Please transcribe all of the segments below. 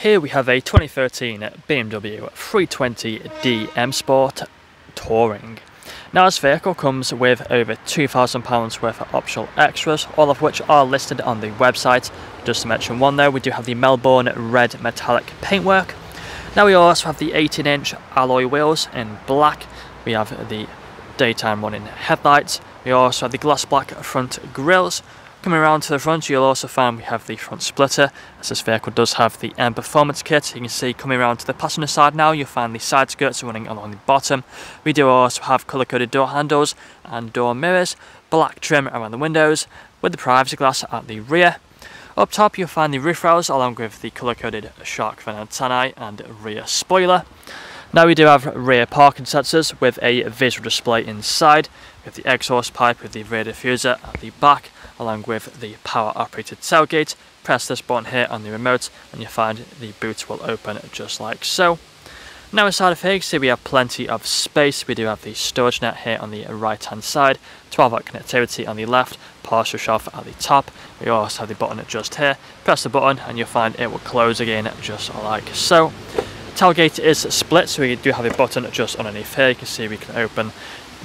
Here we have a 2013 BMW 320d M Sport Touring. Now this vehicle comes with over £2,000 worth of optional extras, all of which are listed on the website. Just to mention one there, we do have the Melbourne red metallic paintwork. Now we also have the 18-inch alloy wheels in black. We have the daytime running headlights. We also have the gloss black front grills. Coming around to the front, you'll also find we have the front splitter, as this vehicle does have the M Performance kit. You can see coming around to the passenger side now, you'll find the side skirts running along the bottom. We do also have colour-coded door handles and door mirrors, black trim around the windows, with the privacy glass at the rear. Up top you'll find the roof rails along with the colour-coded shark fin antennae and rear spoiler. Now we do have rear parking sensors with a visual display inside. We have the exhaust pipe with the rear diffuser at the back, along with the power operated tailgate. Press this button here on the remote and you'll find the boot will open just like so. Now inside of here you can see we have plenty of space. We do have the storage net here on the right hand side, 12-volt connectivity on the left, partial shelf at the top. We also have the button just here. Press the button and you'll find it will close again just like so. Tailgate is split, so we do have a button just underneath here. You can see we can open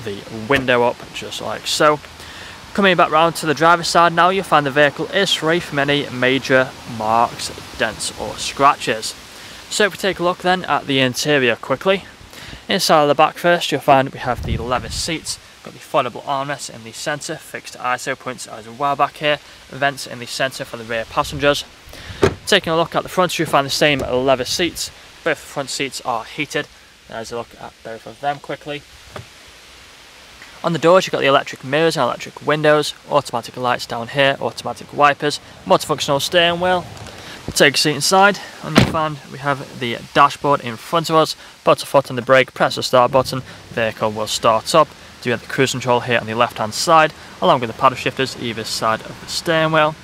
the window up just like so. Coming back round to the driver's side now, you'll find the vehicle is free from any major marks, dents or scratches. So if we take a look then at the interior quickly. Inside of the back first, you'll find we have the leather seats, got the foldable armrests in the centre, fixed ISO points as well back here, vents in the centre for the rear passengers. Taking a look at the front, you'll find the same leather seats. Both the front seats are heated. There's a look at both of them quickly. On the doors you've got the electric mirrors and electric windows, automatic lights down here, automatic wipers, multifunctional steering wheel. Take a seat inside and you'll find we have the dashboard in front of us. Put a foot on the brake, press the start button, the vehicle will start up. Do have the cruise control here on the left hand side, along with the paddle shifters either side of the steering wheel.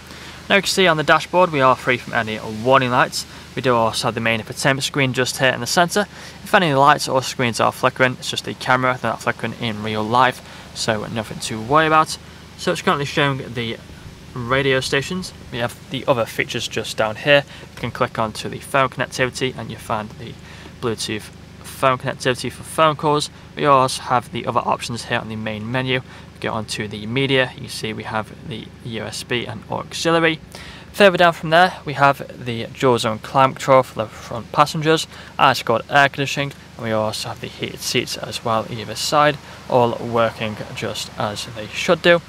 Now you can see on the dashboard we are free from any warning lights. We do also have the main infotainment screen just here in the centre. If any lights or screens are flickering, it's just the camera, they're not flickering in real life, so nothing to worry about. So it's currently showing the radio stations. We have the other features just down here. You can click onto the phone connectivity and you find the Bluetooth phone connectivity for phone calls. We also have the other options here on the main menu. We go onto the media, you can see we have the USB and auxiliary. Further down from there we have the dual zone climate control for the front passengers, it's got air conditioning, and we also have the heated seats as well either side, all working just as they should do.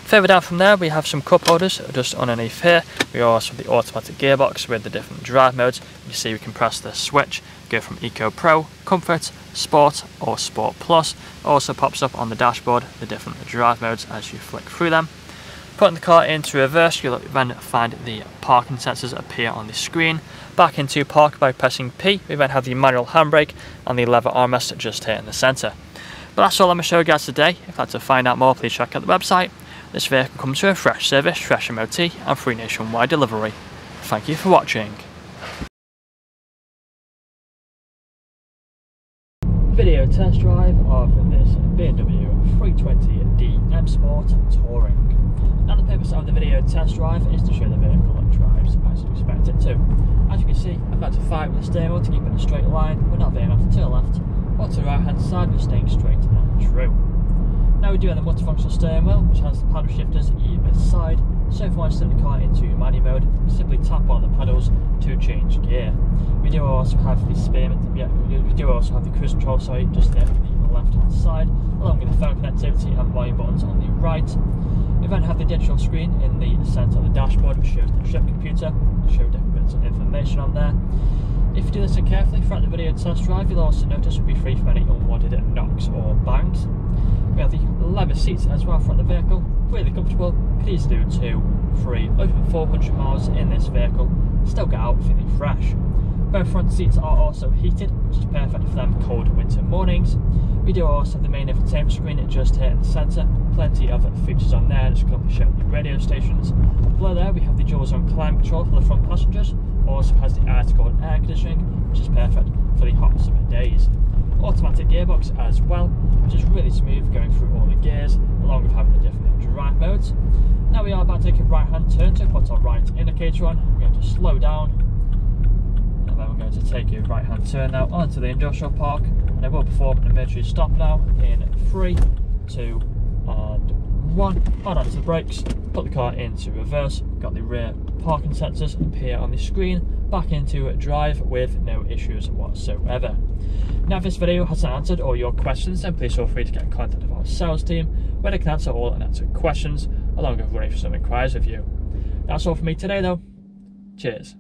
Further down from there we have some cup holders just underneath here. We also have the automatic gearbox with the different drive modes. You see we can press the switch, go from Eco Pro, Comfort, Sport or Sport Plus. It also pops up on the dashboard the different drive modes as you flick through them. Putting the car into reverse, you'll then find the parking sensors appear on the screen. Back into park by pressing P, we then have the manual handbrake and the leather armrest just here in the centre. But that's all I'm going to show you guys today. If you'd like to find out more, please check out the website. This vehicle comes with a fresh service, fresh MOT and free nationwide delivery. Thank you for watching. Video test drive of this BMW 320d M Sport Touring. Now the purpose of the video test drive is to show the vehicle that drives as you expect it to. As you can see, I've got to fight with the steering wheel to keep it in a straight line. We're not veering off to the left or to the right hand side, we're staying straight and true. Now we do have the multifunctional steering wheel, which has the paddle shifters either side. So if you want to set the car into manual mode, simply tap on the pedals to change gear. We do also have the spearmint, we do also have the cruise control, just there on the left hand side, along with the phone connectivity and volume buttons on the right. We then have the digital screen in the centre of the dashboard, which shows the trip computer, which shows different bits of information on there. If you do listen carefully throughout the video test drive, you'll also notice we'll be free from any unwanted knocks or bangs. We have the leather seats as well front of the vehicle, really comfortable, could easily do 2, 3, over 400 miles in this vehicle, still get out feeling fresh. Both front seats are also heated, which is perfect for them cold winter mornings. We do also have the main infotainment screen just here in the centre, plenty of features on there, just going to show the radio stations. Below there we have the dual zone climate control for the front passengers, also has the air-to-cold air conditioning, which is perfect for the hot summer days. Automatic gearbox as well, which is really smooth going through all the gears, along with having the different drive modes. Now we are about to take a right hand turn to put our right indicator on. We're going to slow down then we're going to take a right hand turn now onto the industrial park, and I will perform an emergency stop now in 3, 2 and 1. Hold on to the brakes, put the car into reverse, got the rear parking sensors appear on the screen, back into drive with no issues whatsoever. Now if this video hasn't answered all your questions, then please feel free to get in contact with our sales team where they can answer all unanswered questions along with running for some inquiries with you. That's all from me today though. Cheers.